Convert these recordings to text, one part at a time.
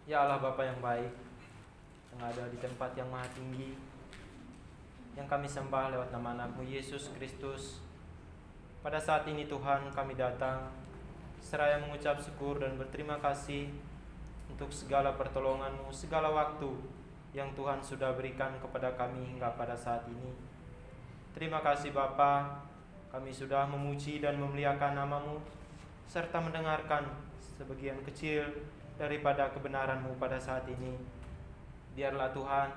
Ya Allah Bapa yang baik, yang ada di tempat yang maha tinggi, yang kami sembah lewat nama anak-Mu Yesus Kristus. Pada saat ini Tuhan, kami datang seraya mengucap syukur dan berterima kasih untuk segala pertolongan-Mu, segala waktu yang Tuhan sudah berikan kepada kami hingga pada saat ini. Terima kasih Bapa, kami sudah memuji dan memuliakan nama-Mu serta mendengarkan sebagian kecil daripada kebenaran-Mu pada saat ini. Biarlah Tuhan,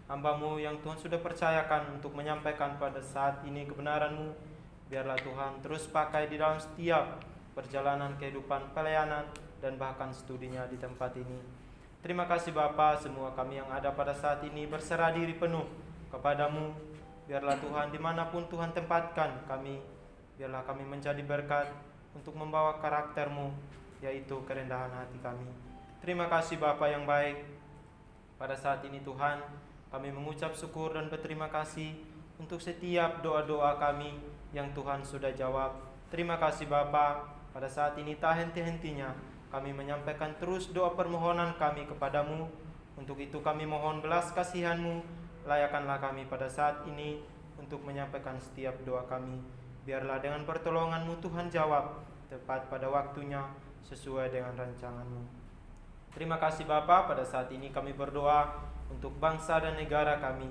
hamba-Mu yang Tuhan sudah percayakan untuk menyampaikan pada saat ini kebenaran-Mu, biarlah Tuhan terus pakai di dalam setiap perjalanan kehidupan pelayanan dan bahkan studinya di tempat ini. Terima kasih Bapa, semua kami yang ada pada saat ini berserah diri penuh kepadamu. Biarlah Tuhan dimanapun Tuhan tempatkan kami, biarlah kami menjadi berkat untuk membawa karakter-Mu, yaitu kerendahan hati kami. Terima kasih Bapa yang baik. Pada saat ini Tuhan, kami mengucap syukur dan berterima kasih untuk setiap doa-doa kami yang Tuhan sudah jawab. Terima kasih Bapa. Pada saat ini tak henti-hentinya kami menyampaikan terus doa permohonan kami kepadamu. Untuk itu kami mohon belas kasihan-Mu, layakanlah kami pada saat ini untuk menyampaikan setiap doa kami. Biarlah dengan pertolongan-Mu Tuhan jawab tepat pada waktunya sesuai dengan rancangan-Mu. Terima kasih Bapa, pada saat ini kami berdoa untuk bangsa dan negara kami.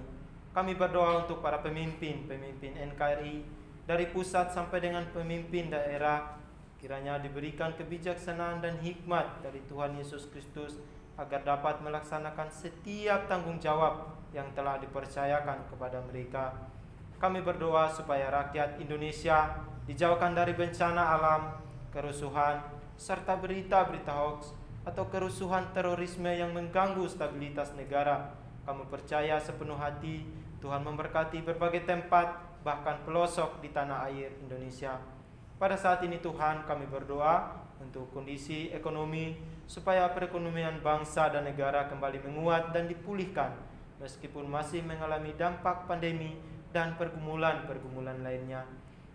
Kami berdoa untuk para pemimpin NKRI dari pusat sampai dengan pemimpin daerah. Kiranya diberikan kebijaksanaan dan hikmat dari Tuhan Yesus Kristus agar dapat melaksanakan setiap tanggung jawab yang telah dipercayakan kepada mereka. Kami berdoa supaya rakyat Indonesia dijauhkan dari bencana alam, kerusuhan, serta berita-berita hoax atau kerusuhan terorisme yang mengganggu stabilitas negara. Kami percaya sepenuh hati Tuhan memberkati berbagai tempat, bahkan pelosok di tanah air Indonesia. Pada saat ini Tuhan, kami berdoa untuk kondisi ekonomi supaya perekonomian bangsa dan negara kembali menguat dan dipulihkan meskipun masih mengalami dampak pandemi dan pergumulan-pergumulan lainnya.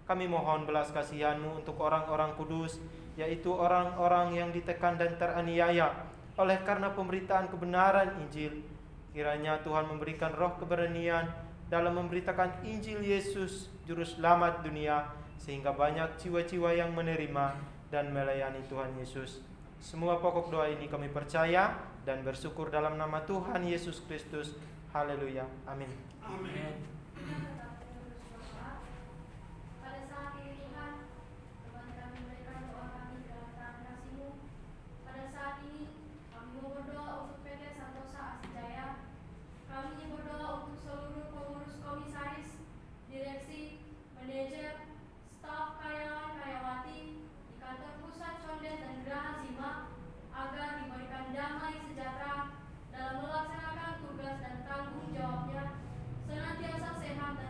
Kami mohon belas kasihan-Mu untuk orang-orang kudus, yaitu orang-orang yang ditekan dan teraniaya oleh karena pemberitaan kebenaran Injil. Kiranya Tuhan memberikan roh keberanian dalam memberitakan Injil Yesus, Juru Selamat dunia, sehingga banyak jiwa-jiwa yang menerima dan melayani Tuhan Yesus. Semua pokok doa ini kami percaya dan bersyukur dalam nama Tuhan Yesus Kristus. Haleluya. Amin. Amin. Direksi, manajer, staf karyawan karyawati di kantor pusat Condet dan Geraha Zima agar diberikan damai sejahtera dalam melaksanakan tugas dan tanggung jawabnya, senantiasa sehat dan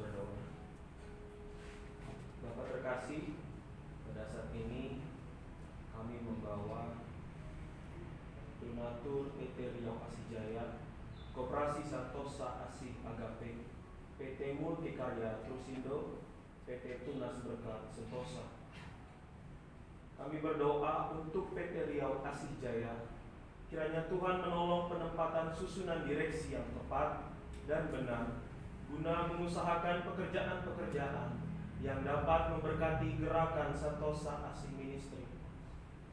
berdoa. Bapak terkasih, pada saat ini kami membawa donatur PT Riau Asih Jaya, Koperasi Santosa Asih Agape, PT Multikarya Trusindo, PT Tunas Berkat Sentosa. Kami berdoa untuk PT Riau Asih Jaya, kiranya Tuhan menolong penempatan susunan direksi yang tepat dan benar guna mengusahakan pekerjaan-pekerjaan yang dapat memberkati gerakan Santosa Asih Ministry.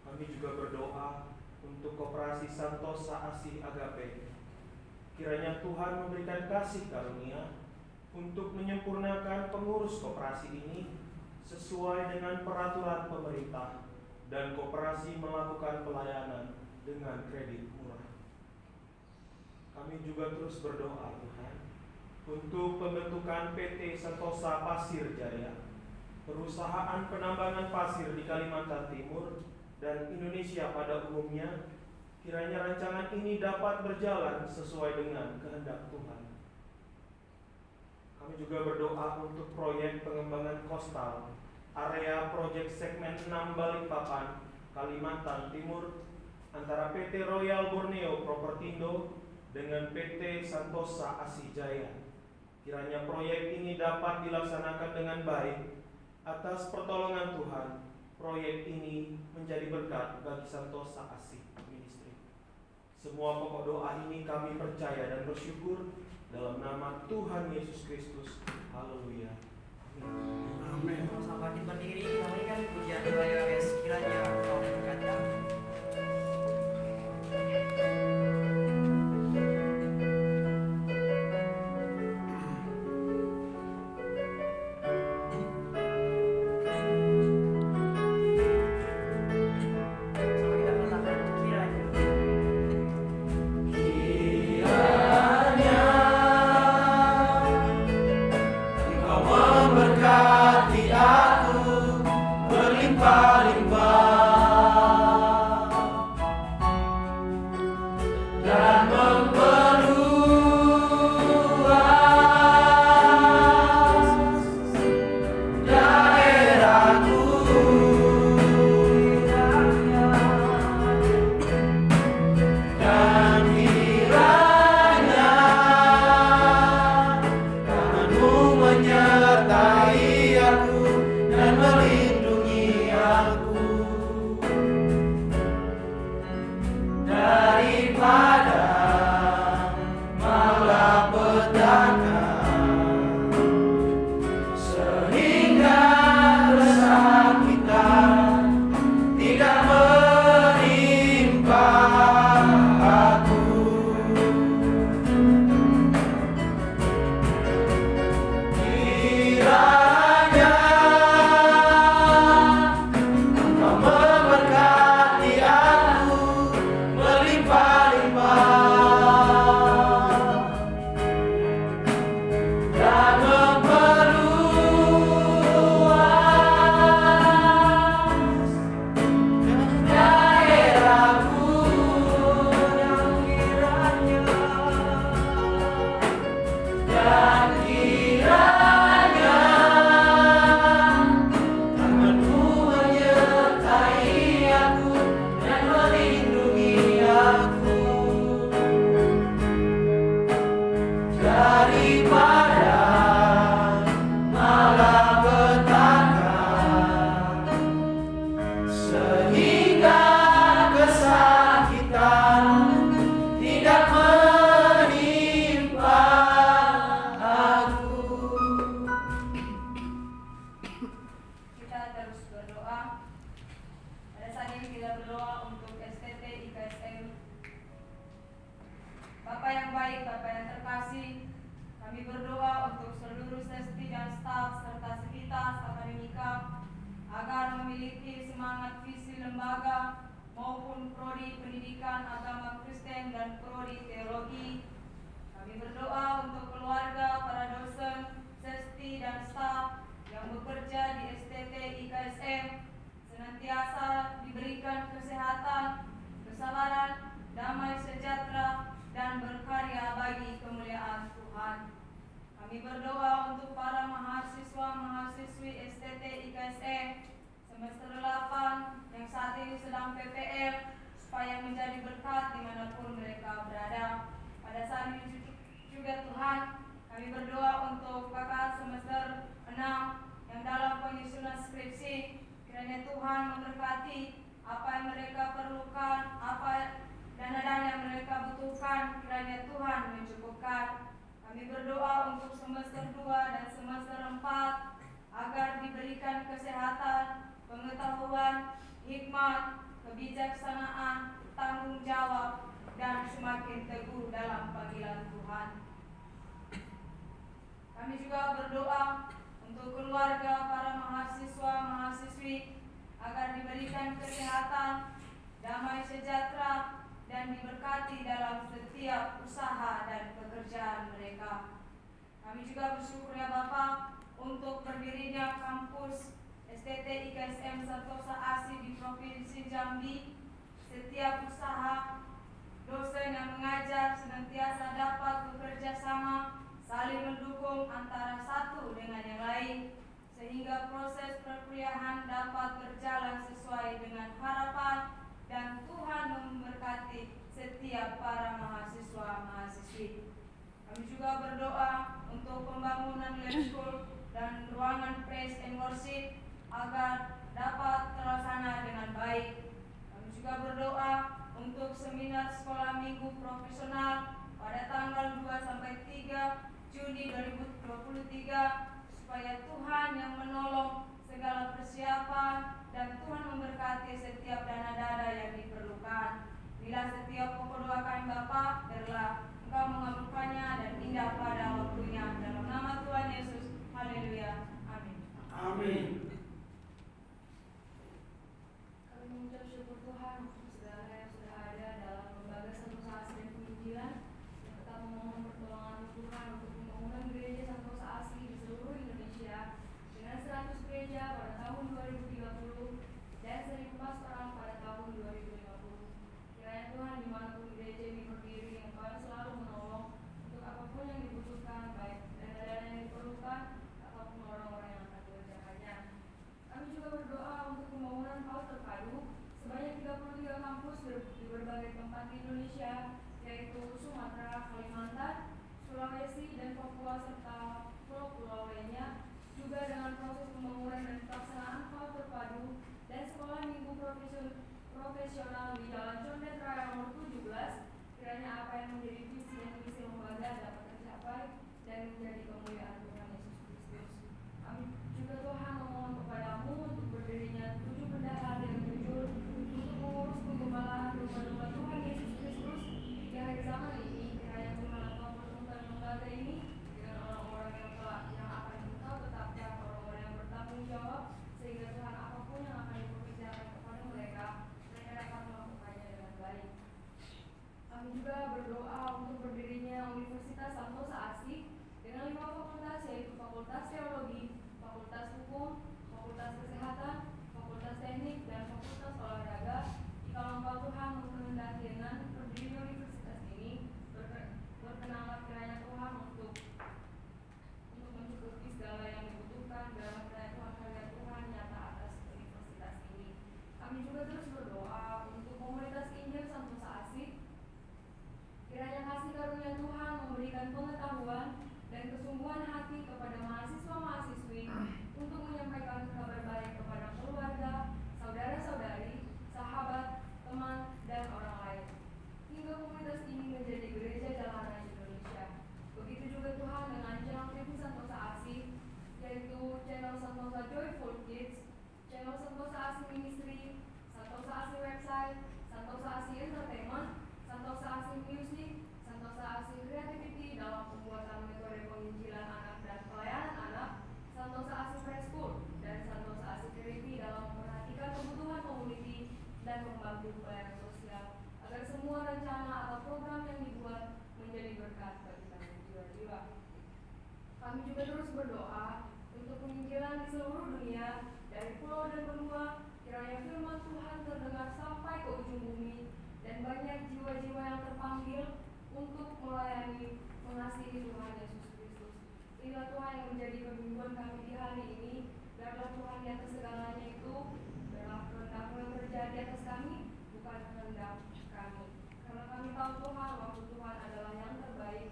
Kami juga berdoa untuk Koperasi Santosa Asih Agape, kiranya Tuhan memberikan kasih karunia untuk menyempurnakan pengurus koperasi ini sesuai dengan peraturan pemerintah, dan koperasi melakukan pelayanan dengan kredit murah. Kami juga terus berdoa Tuhan untuk pembentukan PT Santosa Pasir Jaya, perusahaan penambangan pasir di Kalimantan Timur dan Indonesia pada umumnya. Kiranya rancangan ini dapat berjalan sesuai dengan kehendak Tuhan. Kami juga berdoa untuk proyek pengembangan kostal area proyek segmen 6 Balikpapan, Kalimantan Timur antara PT Royal Borneo Propertindo dengan PT Santosa Asih Jaya. Kiranya proyek ini dapat dilaksanakan dengan baik. Atas pertolongan Tuhan, proyek ini menjadi berkat bagi Santosa Asih Ministry. Semua pokok doa ini kami percaya dan bersyukur dalam nama Tuhan Yesus Kristus. Haleluya. Amin. Sama kita berdiri, kita berikan pujian doa yang sekiranya Allah berkata. Kami berdoa untuk para semester 8 yang saat ini sedang PPL, supaya menjadi berkat dimanapun mereka berada. Pada saat ini juga Tuhan, kami berdoa untuk kakak semester 6 yang dalam penyusunan skripsi. Kiranya Tuhan memberkati apa yang mereka perlukan, apa dana-dana yang mereka butuhkan, kiranya Tuhan mencukupkan. Kami berdoa untuk semester 2 dan semester 4 agar diberikan kesehatan, pengetahuan, hikmat, kebijaksanaan, tanggung jawab, dan semakin teguh dalam panggilan Tuhan. Kami juga berdoa untuk keluarga para mahasiswa-mahasiswi agar diberikan kesehatan, damai sejahtera, dan diberkati dalam setiap usaha dan pekerjaan mereka. Kami juga bersyukur ya Bapak untuk berdirinya kampus STT IKSM Santosa ASI di Provinsi Jambi. Setiap usaha dosen yang mengajar senantiasa dapat bekerja sama, saling mendukung antara satu dengan yang lain, sehingga proses perkuliahan dapat berjalan sesuai dengan harapan, dan Tuhan memberkati setiap para mahasiswa-mahasiswi. Kami juga berdoa untuk pembangunan lab school dan ruangan praise and worship agar dapat terlaksana dengan baik. Kami juga berdoa untuk seminar sekolah minggu profesional pada tanggal 2 sampai 3 Juni 2023 supaya Tuhan yang menolong segala persiapan dan Tuhan memberkati setiap dana-dana yang diperlukan. Inilah setiap pokok doa kami Bapa, biarlah Engkau mengabulkannya dan indah pada waktunya. Dalam nama Tuhan Yesus, haleluya, amin. Amin. Kami mengucap syukur Tuhan untuk segala yang sudah ada dalam lembaga Santosa Asih dan Penginjilan, yang tetap memohon pertolongan Tuhan untuk pembangunan gereja Santosa Asih di seluruh Indonesia dengan 100 gereja pada tahun 2030 dan 1000 pastoral pada tahun 2050. Kiranya Tuhan dimanapun gereja ini berdiri, Engkau selalu menolong untuk apapun yang dibutuhkan, baik dana-dana yang diperlukan ataupun orang-orang yang akan mengerjakannya. Kami juga berdoa untuk pembangunan PAUD terpadu sebanyak 33 kampus di berbagai tempat di Indonesia, yaitu Sumatera, Kalimantan, Sulawesi, dan Papua, serta pulau-pulau lainnya, juga dengan proses pembangunan dan pelaksanaan PAUD terpadu dan sekolah minggu profesional di Jalan Condet Raya nomor 17. Kiranya apa yang menjadi visi dan misi lembaga dapat tercapai dan menjadi kemuliaan Tuhan Yesus Kristus. Kami juga Tuhan memohon kepadamu untuk berdirinya 7 bendahara yang jujur untuk mengurus penggembalaan domba-domba Tuhan Yesus Kristus di akhir zaman ini. Kiranya Tuhan Engkau pertemukan lembaga ini dengan orang-orang yang akan Engkau tetapkan, orang-orang yang bertanggung jawab, sehingga Tuhan apapun yang akan dipekerjakan kepada mereka dapat melakukannya dengan baik. Kami juga berdoa untuk berdirinya Universitas Santosa Asih dengan 5 fakultas, yaitu Fakultas Teologi, Fakultas Hukum, Fakultas Kesehatan, Fakultas Teknik, dan Fakultas Olahraga. Jika Engkau Tuhan menghendaki dengan berdirinya universitas ini, berkenanlah kiranya Tuhan untuk mencukupi segala yang dibutuhkan, dalam kiranya Tuhan karya Tuhan nyata atas universitas ini. Kami juga terus berdoa untuk komunitas Injil Santosa Asih. Kiranya kasih karunia Tuhan memberikan pengetahuan dan kesungguhan hati kepada mahasiswa-mahasiswi untuk menyampaikan kabar baik kepada keluarga, saudara-saudari, sahabat, teman, dan orang lain, hingga komunitas ini menjadi gereja jalanan Indonesia. Begitu juga Tuhan dengan channel TV Santosa Asih, yaitu channel Santosa Joyful Kids, channel Santosa Asih Ministry, Santosa Asih Website, Santosa Asih Entertainment, Santosa Asih Music, Santosa Asih Creativity dalam pembuatan metode penginjilan anak dan pelayanan anak, Santosa Asih Preschool, dan Santosa Asih Therapy dalam memperhatikan kebutuhan komuniti dan membantu pelayanan sosial, agar semua rencana atau program yang dibuat menjadi berkat bagi kami jiwa-jiwa. Kami juga terus berdoa untuk penginjilan di seluruh dunia, dari pulau dan benua. Kiranya firman Tuhan terdengar sampai ke ujung bumi, dan banyak jiwa-jiwa yang terpanggil untuk melayani, mengasihi Tuhan Yesus Kristus. Inilah Tuhan yang menjadi pembimbingan kami di hari ini. Biarlah Tuhan di atas segalanya itu di atas kami, bukan kehendak kami. Karena kami tahu Tuhan, waktu Tuhan adalah yang terbaik.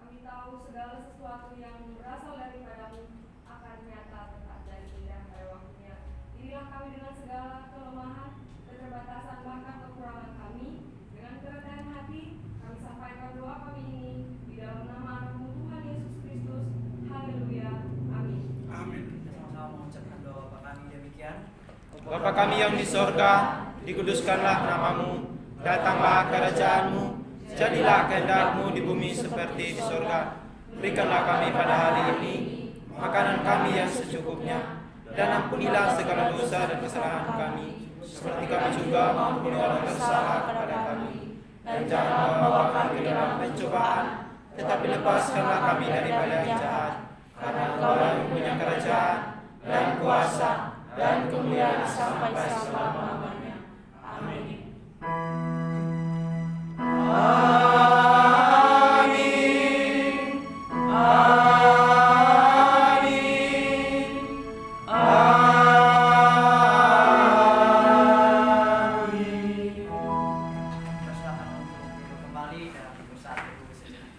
Kami tahu segala sesuatu yang berasal daripadamu akan nyata, tetap dan indah pada waktunya. Inilah kami dengan segala kelemahan, keterbatasan, bahkan kekurangan kami. Dengan kerendahan hati, kami sampaikan doa kami ini di dalam nama Anakmu Tuhan Yesus Kristus. Haleluya. Amin. Amin. Kita sama-sama mengucapkan doa Bapa kami demikian. Bapa kami yang di sorga, dikuduskanlah namamu, datanglah kerajaanmu, jadilah kehendak-Mu di bumi seperti di sorga. Berikanlah kami pada hari ini makanan kami yang secukupnya, dan ampunilah segala dosa dan kesalahan kami, seperti kami juga mengampuni orang bersalah kepada kami. Dan jangan membawa kami ke dalam pencobaan, tetapi lepaskanlah kami daripada yang jahat. Karena Engkau yang punya kerajaan dan kuasa dan kemuliaan sampai selama-lamanya. Amin. Persilakan untuk duduk kembali dan bersatu sejenak.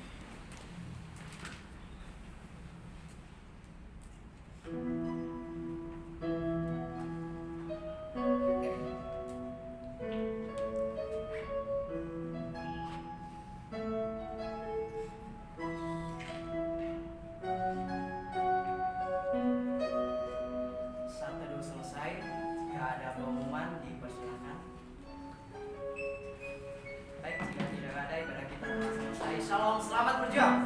Saat teduh selesai, jika ada pengumuman dipersilakan. Baik, jika tidak ada ibadah kita telah selesai. Shalom, selamat berjuang.